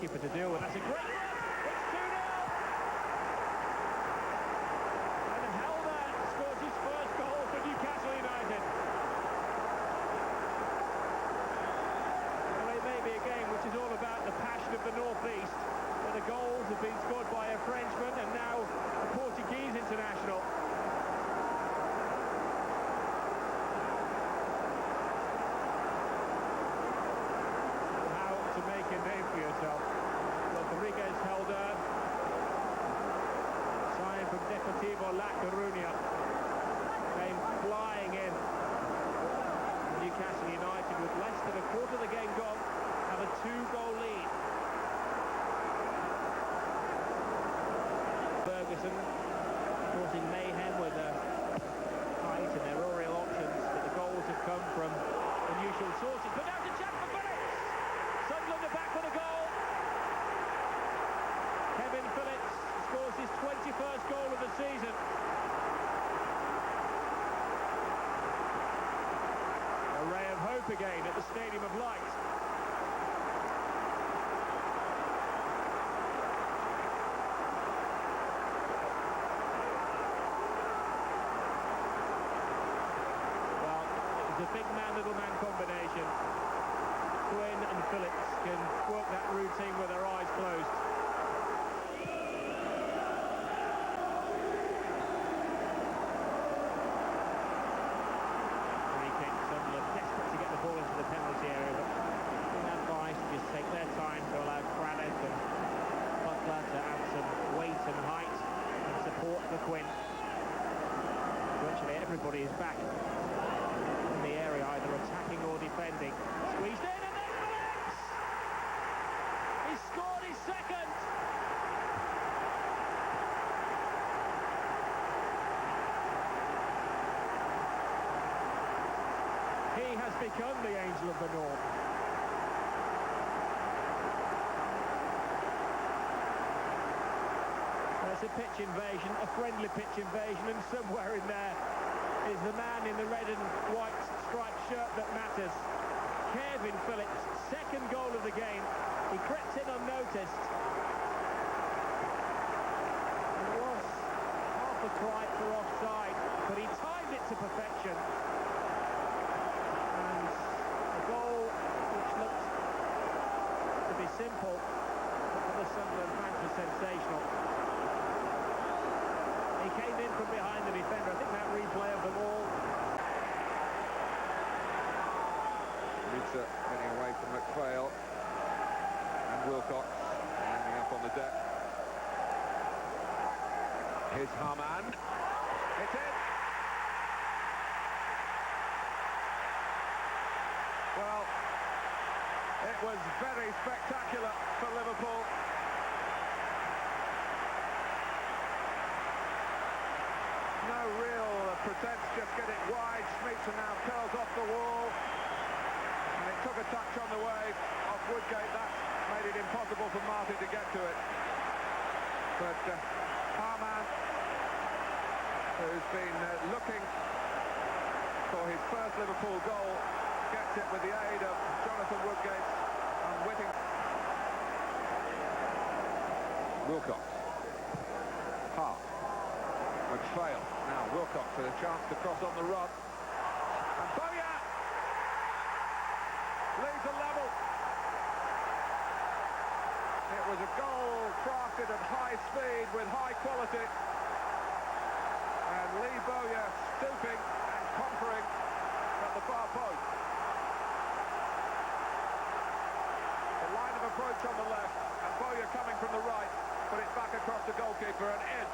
goalkeeper to deal with. That's a great run. It's 2-0. And Helder scores his first goal for Newcastle United. Well, it may be a game which is all about the passion of the North East, where the goals have been scored by a Frenchman and now a Portuguese international. To make a name for yourself. Rodriguez Helder, signed from Deportivo La Coruña, came flying in. Newcastle United, with less than a quarter of the game gone, have a 2-goal lead. Ferguson causing mayhem with height and their aerial options, but the goals have come from unusual sources. But now to chance for Phillips! Sunderland are back for the goal. Kevin Phillips scores his 21st goal of the season. A ray of hope again at the Stadium of Light. Well, it was a big man, little man combination. Quinn and Phillips can work that routine with their eyes closed. Free kick, Sunderland desperate to get the ball into the penalty area, but being advised to just take their time to allow Craddock and Butler to add some weight and height and support for Quinn. Virtually everybody is back in the area, either attacking or defending. Squeezed in, and then Phillips! He scored his second! He has become the angel of the North. There's a pitch invasion, a friendly pitch invasion, and somewhere in there is the man in the red and white striped shirt that matters. Kevin Phillips, second goal of the game. He crept in unnoticed. It was half a cry for offside, but he timed it to perfection. And a goal which looked to be simple, but for the Sunderland fans was sensational. He came in from behind the defender. I think that replay of the ball. Getting away from McPhail, and Wilcox ending up on the deck. Here's Harman. It's in! Well, it was very spectacular for Liverpool. No real pretense, just get it wide. Schmeitzer now curls off the wall. And it took a touch on the way off Woodgate. That made it impossible for Martin to get to it. But Harman, who's been looking for his first Liverpool goal, gets it with the aid of Jonathan Woodgate's unwitting. Wilcox. Hart. McPhail. Now Wilcox with a chance to cross on the run. And Bowyer leaves a level. It was a goal crafted at high speed with high quality. And Lee Bowyer stooping and conquering at the far post. The line of approach on the left, and Bowyer coming from the right, put it back across the goalkeeper and in.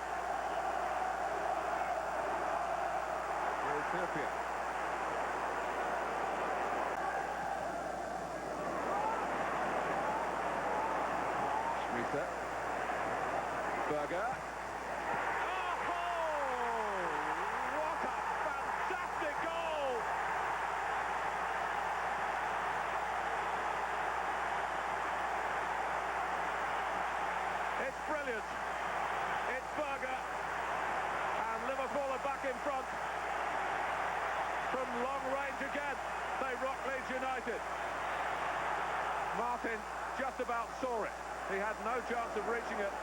Here's Trippier. Berger. Oh, what a fantastic goal! It's brilliant. It's Berger. And Liverpool are back in front. From long range again, they rock Leeds United. Martin just about saw it. He had no chance of reaching it.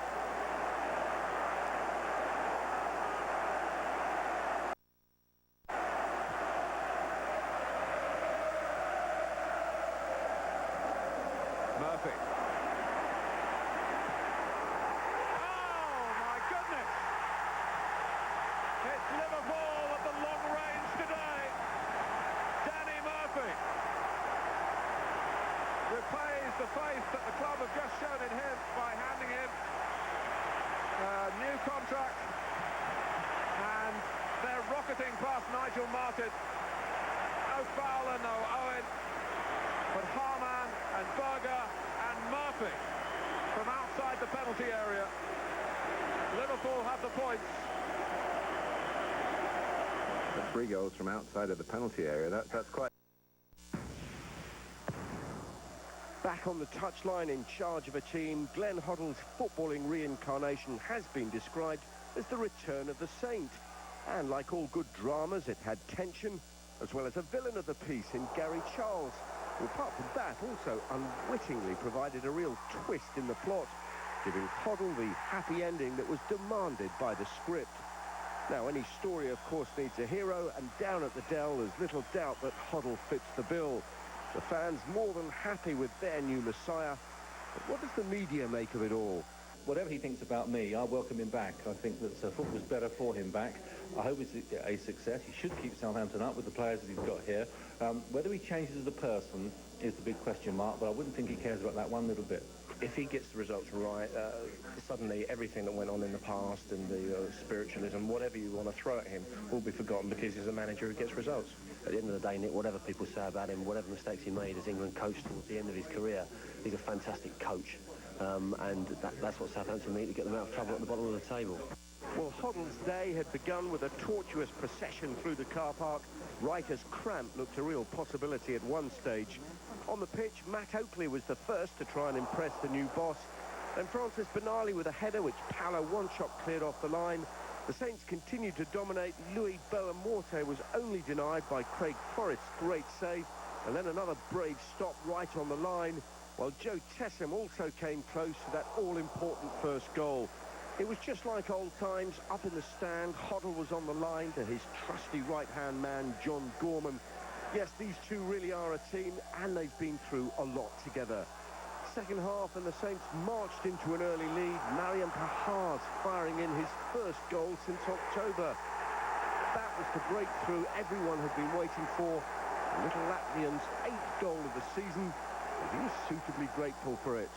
Murphy. Oh, my goodness! It's Liverpool at the long range today. Danny Murphy repays the faith that the club have just shown in him by handing him a new contract, and they're rocketing past Nigel Martin. No Fowler, no Owen, but Harman and Berger and Murphy from outside the penalty area. Liverpool have the points. The 3 goals from outside of the penalty area, that's quite... Back on the touchline in charge of a team, Glenn Hoddle's footballing reincarnation has been described as the return of the saint. And like all good dramas, it had tension, as well as a villain of the piece in Gary Charles, who apart from that also unwittingly provided a real twist in the plot, giving Hoddle the happy ending that was demanded by the script. Now, any story, of course, needs a hero, and down at the Dell, there's little doubt that Hoddle fits the bill. The fans more than happy with their new messiah. But what does the media make of it all? Whatever he thinks about me, I welcome him back. I think that football's better for him back. I hope it's a success. He should keep Southampton up with the players that he's got here. Whether he changes as a person is the big question mark, but I wouldn't think he cares about that one little bit. If he gets the results right, suddenly everything that went on in the past and the spiritualism, whatever you want to throw at him, will be forgotten because he's a manager who gets results. At the end of the day, Nick, whatever people say about him, whatever mistakes he made as England coach towards the end of his career, he's a fantastic coach. And that's what Southampton need to get them out of trouble at the bottom of the table. Well, Hoddle's day had begun with a tortuous procession through the car park, right as cramp looked a real possibility at one stage. On the pitch, Matt Oakley was the first to try and impress the new boss. Then Francis Benali with a header which Paolo one-shot cleared off the line. The Saints continued to dominate. Louis Boa-Morte was only denied by Craig Forrest's great save. And then another brave stop right on the line, while Joe Tessem also came close to that all-important first goal. It was just like old times. Up in the stand, Hoddle was on the line to his trusty right-hand man, John Gorman. Yes, these two really are a team, and they've been through a lot together. Second half, and the Saints marched into an early lead. Marian Pajar's firing in his first goal since October. That was the breakthrough everyone had been waiting for. The little Latvian's 8th goal of the season, and he was suitably grateful for it.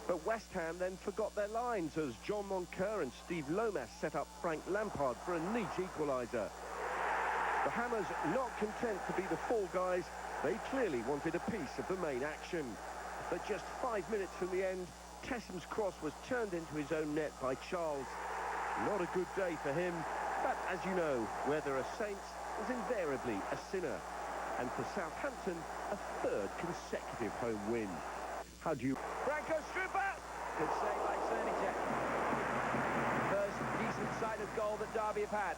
But West Ham then forgot their lines as John Moncur and Steve Lomas set up Frank Lampard for a neat equaliser. The Hammers, not content to be the fall guys, they clearly wanted a piece of the main action. But just 5 minutes from the end, Tessem's cross was turned into his own net by Charles. Not a good day for him, but as you know, where there are saints, there's invariably a sinner. And for Southampton, a third consecutive home win. How do you... Branko Strupa! Good save by Cernicek. First decent-sided goal that Derby have had.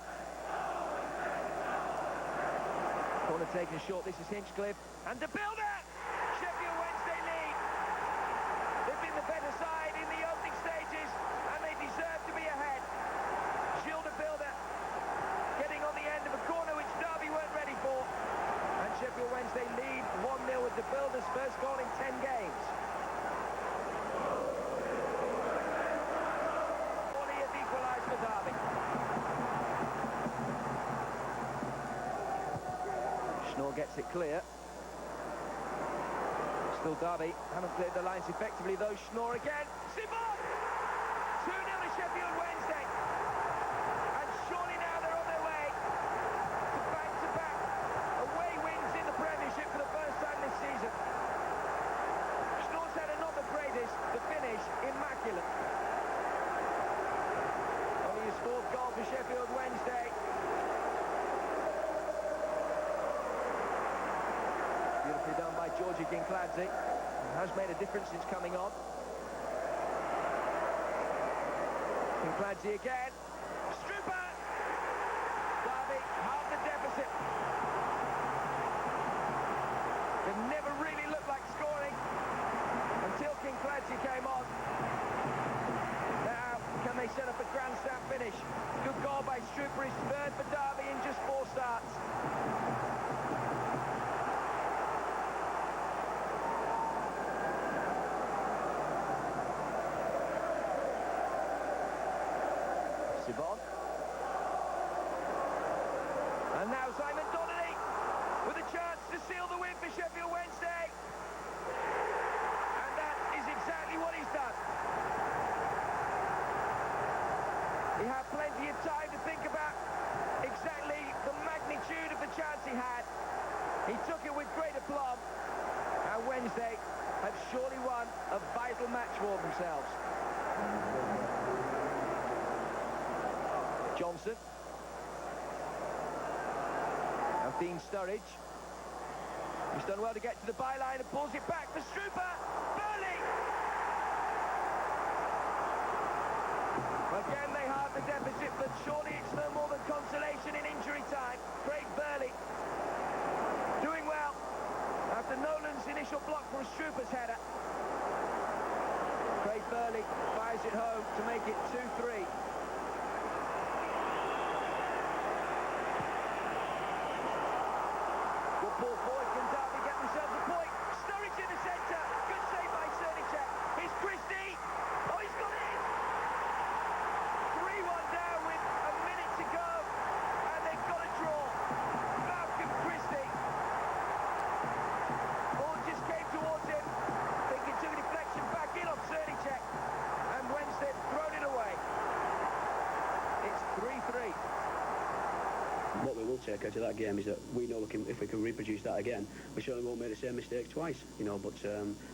Corner taken short, this is Hinchcliffe. And De Builder! Sheffield Wednesday lead. They've been the better side in the opening stages, and they deserve to be ahead. Gilles De Builder getting on the end of a corner which Derby weren't ready for. And Sheffield Wednesday lead 1-0 with De Builder's first goal in 10 games. For Derby. Schnorr gets it clear. Still Derby haven't cleared the lines effectively though. Schnorr again. Simon! 2-0 to Sheffield Wednesday. And surely now they're on their way to back-to-back away wins in the Premiership for the first time this season. Schnorr's had not the greatest. The finish immaculate. His fourth goal for Sheffield Wednesday. Beautifully done by Georgie Kinkladze. Has made a difference since coming on. Kinkladze again. Strupa! Derby, half the deficit. They never really looked like scoring until Kinkladze came on. defensive on. And now Simon Donnelly with a chance to seal the win for Sheffield Wednesday. And that is exactly what he's done. He had plenty of time to think about exactly the magnitude of the chance he had. He took it with great aplomb. And Wednesday have surely won a vital match for themselves. Johnson. Now Dean Sturridge. He's done well to get to the byline and pulls it back for Struper. Burley! Again they halve the deficit, but surely it's no more than consolation in injury time. Craig Burley doing well after Nolan's initial block from Struper's header. Craig Burley fires it home to make it 2-3. Will Paul Boyd from Derby get themselves a point? Sturridge in the centre. Good save by Cernicek. Here's Christie. Oh, he's got it in. 3-1 down with a minute to go. And they've got a draw. Malcolm Christie. Ball just came towards him. Thinking took a deflection back in on Cernicek. And Wednesday have thrown it away. It's 3-3. What we will take out of that game is that we know if we can reproduce that again, we certainly won't make the same mistake twice, you know, but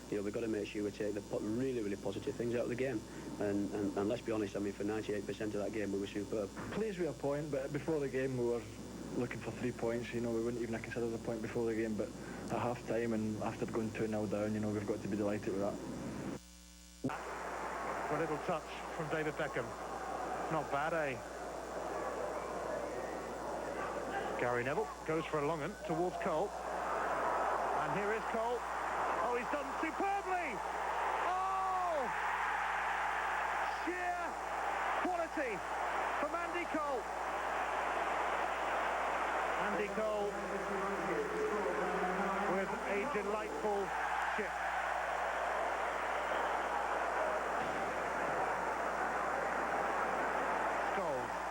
we've got to make sure we take the really, really positive things out of the game. And let's be honest, I mean, for 98% of that game, we were superb. Pleased with a point, but before the game we were looking for 3 points, you know, we wouldn't even have considered a point before the game, but at half-time and after going 2-0 down, you know, we've got to be delighted with that. For a little touch from David Beckham. Not bad, eh? Gary Neville goes for a long one towards Cole. And here is Cole. Oh, he's done superbly! Oh! Sheer quality from Andy Cole. Andy Cole with a delightful chip.